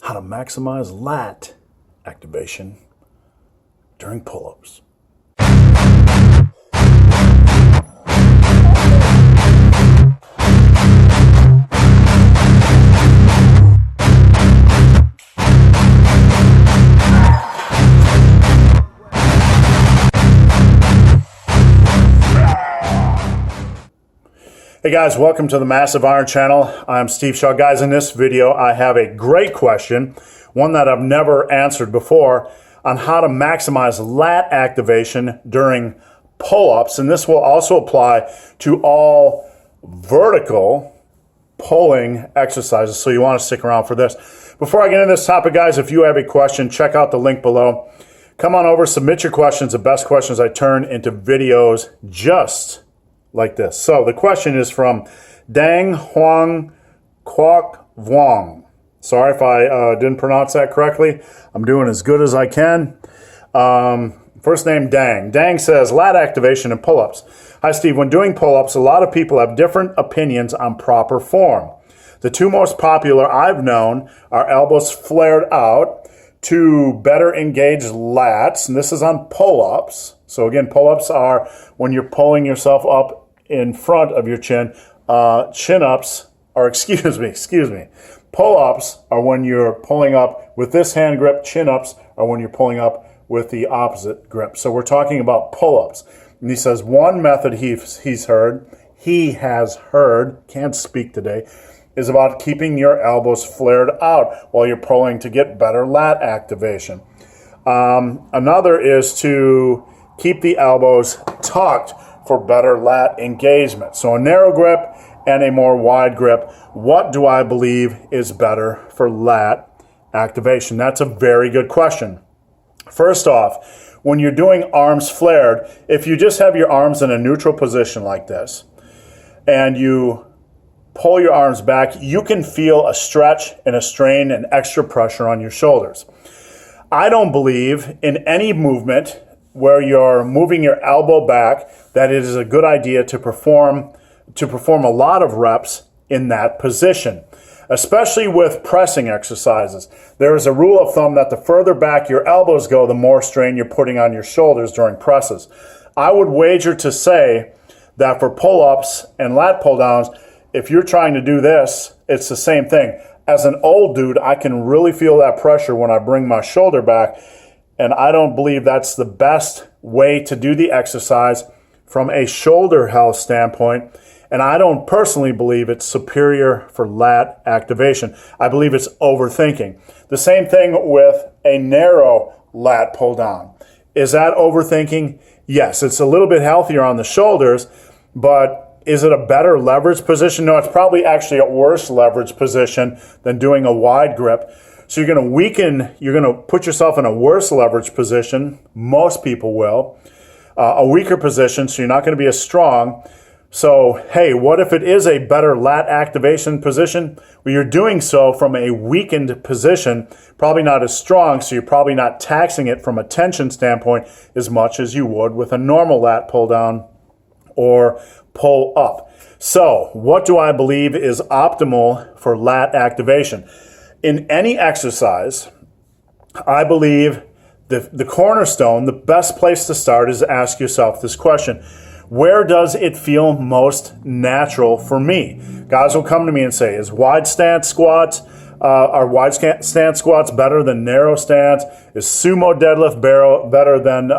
how to maximize lat activation during pull-ups. Hey guys, welcome to the Massive Iron Channel. I'm Steve Shaw. Guys, in this video I have a great question, one that I've never answered before, on how to maximize lat activation during pull-ups. And this will also apply to all vertical pulling exercises, so you want to stick around for this. Before I get into this topic, guys, if you have a question, check out the link below. Come on over, submit your questions. The best questions I turn into videos just like this. So the question is from Dang Huang Quoc Vuong. Sorry if I didn't pronounce that correctly. I'm doing as good as I can. First name Dang. Dang says, lat activation and pull-ups. Hi Steve, when doing pull-ups, a lot of people have different opinions on proper form. The two most popular I've known are elbows flared out to better engage lats, and this is on pull-ups. So again, pull-ups are when you're pulling yourself up in front of your chin. Chin-ups, or excuse me. Pull-ups are when you're pulling up with this hand grip. Chin-ups are when you're pulling up with the opposite grip. So we're talking about pull-ups. And he says one method he has heard, can't speak today, is about keeping your elbows flared out while you're pulling to get better lat activation. Another is to keep the elbows tucked for better lat engagement. So a narrow grip and a more wide grip. What do I believe is better for lat activation? That's a very good question. First off, when you're doing arms flared, if you just have your arms in a neutral position like this and you pull your arms back, you can feel a stretch and a strain and extra pressure on your shoulders. I don't believe in any movement where you're moving your elbow back that it is a good idea to perform a lot of reps in that position, especially with pressing exercises. There is a rule of thumb that the further back your elbows go, the more strain you're putting on your shoulders during presses. I would wager to say that for pull-ups and lat pull-downs, if you're trying to do this, it's the same thing. As an old dude, I can really feel that pressure when I bring my shoulder back, and I don't believe that's the best way to do the exercise from a shoulder health standpoint. And I don't personally believe it's superior for lat activation. I believe it's overthinking. The same thing with a narrow lat pull down. Is that overthinking? Yes, it's a little bit healthier on the shoulders, but is it a better leverage position? No, it's probably actually a worse leverage position than doing a wide grip. So you're going to weaken, you're going to put yourself in a worse leverage position. Most people will. A weaker position, so you're not going to be as strong. So, hey, what if it is a better lat activation position? Well, you're doing so from a weakened position, probably not as strong, so you're probably not taxing it from a tension standpoint as much as you would with a normal lat pull down or pull up. So, what do I believe is optimal for lat activation? In any exercise, I believe the cornerstone, the best place to start is to ask yourself this question. Where does it feel most natural for me? Guys will come to me and say, are wide stance squats better than narrow stance? Is sumo deadlift better than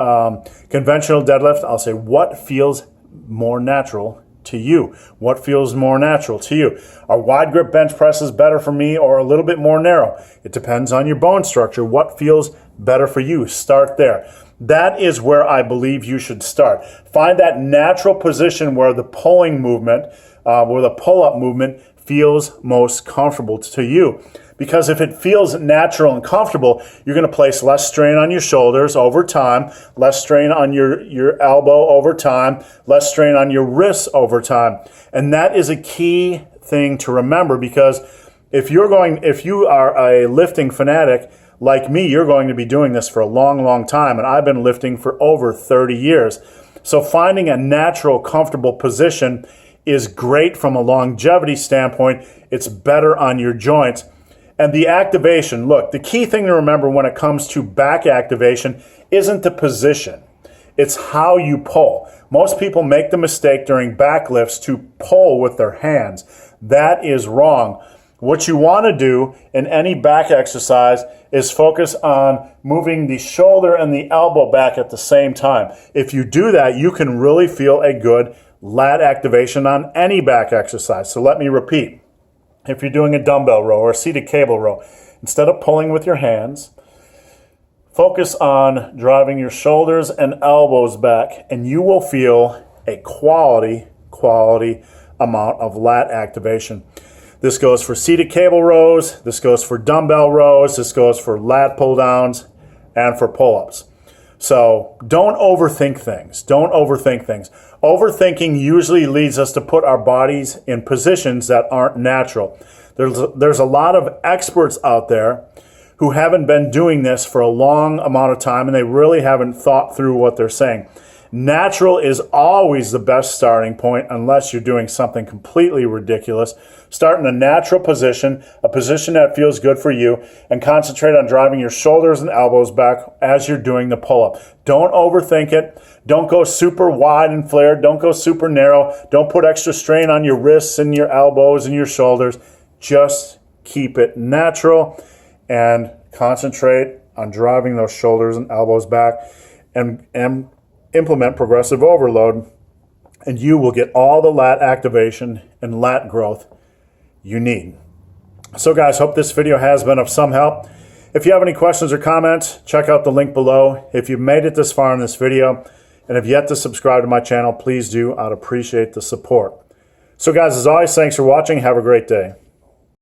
conventional deadlift? I'll say, what feels more natural to you? What feels more natural to you? Are wide grip bench presses better for me or a little bit more narrow? It depends on your bone structure. What feels better for you? Start there. That is where I believe you should start. Find that natural position where the pulling movement, where the pull-up movement feels most comfortable to you. Because if it feels natural and comfortable, you're going to place less strain on your shoulders over time, less strain on your elbow over time, less strain on your wrists over time. And that is a key thing to remember, because if you are a lifting fanatic like me, you're going to be doing this for a long, long time. And I've been lifting for over 30 years. So finding a natural, comfortable position is great from a longevity standpoint. It's better on your joints. And the activation, look, the key thing to remember when it comes to back activation isn't the position. It's how you pull. Most people make the mistake during back lifts to pull with their hands. That is wrong. What you want to do in any back exercise is focus on moving the shoulder and the elbow back at the same time. If you do that, you can really feel a good lat activation on any back exercise. So let me repeat. If you're doing a dumbbell row or a seated cable row, instead of pulling with your hands, focus on driving your shoulders and elbows back, and you will feel a quality amount of lat activation. This goes for seated cable rows, this goes for dumbbell rows, this goes for lat pull downs, and for pull-ups. So don't overthink things. Don't overthink things. Overthinking usually leads us to put our bodies in positions that aren't natural. There's a lot of experts out there who haven't been doing this for a long amount of time, and they really haven't thought through what they're saying. Natural is always the best starting point unless you're doing something completely ridiculous. Start in a natural position, a position that feels good for you, and concentrate on driving your shoulders and elbows back as you're doing the pull-up. Don't overthink it. Don't go super wide and flared. Don't go super narrow. Don't put extra strain on your wrists and your elbows and your shoulders. Just keep it natural and concentrate on driving those shoulders and elbows back and implement progressive overload, and you will get all the lat activation and lat growth you need. So guys, hope this video has been of some help. If you have any questions or comments, check out the link below. If you've made it this far in this video and have yet to subscribe to my channel, please do. I'd appreciate the support. So guys, as always, thanks for watching. Have a great day.